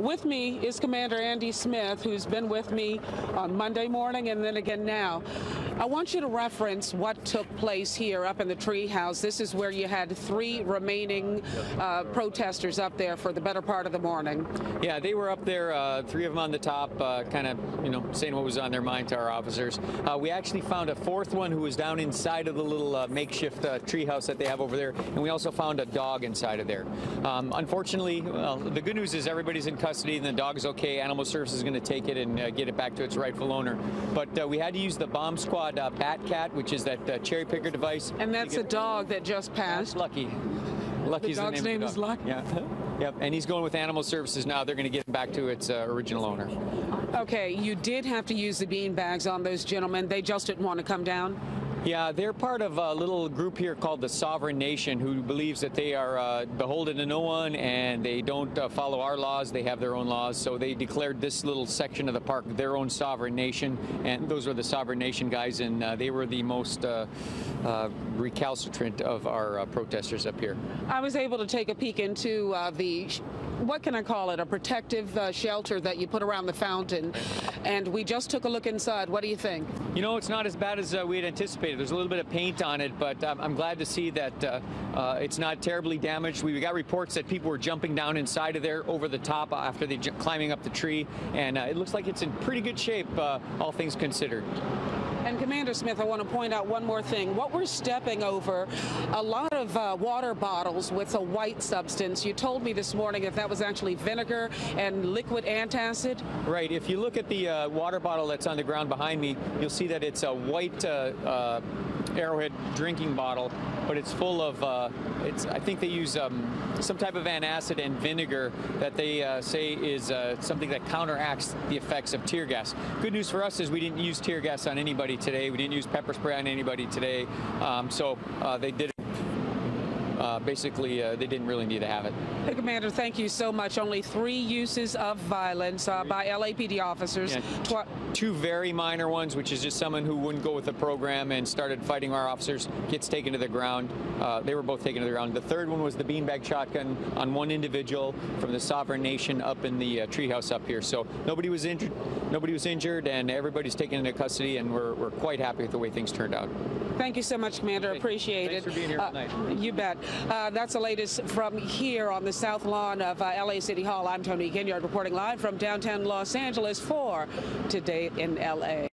With me is Commander Andy Smith, who's been with me on Monday morning and then again now. I want you to reference what took place here up in the treehouse. This is where you had three remaining protesters up there for the better part of the morning. Yeah, they were up there, three of them on the top, kind of, saying what was on their mind to our officers. We actually found a fourth one who was down inside of the little makeshift treehouse that they have over there, and we also found a dog inside of there. Unfortunately, well, the good news is everybody's in custody and the dog is okay. Animal Services is going to take it and get it back to its rightful owner. But we had to use the bomb squad Batcat, which is that cherry picker device. And that's a dog that just passed. Lucky. Lucky's the dog's name is Lucky? Yeah. Yep, and he's going with Animal Services now. They're going to get it back to its original owner. Okay, you did have to use the bean bags on those gentlemen. They just didn't want to come down? Yeah, they're part of a little group here called the Sovereign Nation, who believes that they are beholden to no one and they don't follow our laws. They have their own laws. So they declared this little section of the park their own sovereign nation. And those were the Sovereign Nation guys, and they were the most recalcitrant of our protesters up here. I was able to take a peek into what can I call it, a protective shelter that you put around the fountain. And we just took a look inside. What do you think? You know, it's not as bad as we had anticipated. There's a little bit of paint on it, but I'm glad to see that it's not terribly damaged. We got reports that people were jumping down inside of there over the top after they climbing up the tree, and it looks like it's in pretty good shape, all things considered. And Commander Smith, I want to point out one more thing. What we're stepping over, a lot of water bottles with a white substance. You told me this morning that was actually vinegar and liquid antacid. Right. If you look at the water bottle that's on the ground behind me, you'll see that it's a white Arrowhead drinking bottle, but it's full of, I think they use some type of antacid and vinegar that they say is something that counteracts the effects of tear gas. Good news for us is we didn't use tear gas on anybody today. We didn't use pepper spray on anybody today. So they did it. Basically, they didn't really need to have it. Hey, Commander, thank you so much. Only 3 uses of violence by LAPD officers. Yeah, 2 very minor ones, which is just someone who wouldn't go with the program and started fighting our officers, gets taken to the ground. They were both taken to the ground. The third one was the beanbag shotgun on one individual from the Sovereign Nation up in the treehouse up here. So nobody was injured, and everybody's taken into custody, and we're quite happy with the way things turned out. Thank you so much, Commander. Appreciate it. Thanks for being here tonight. You bet. That's the latest from here on the South Lawn of LA City Hall. I'm Tony Ginyard reporting live from downtown Los Angeles for Today in LA.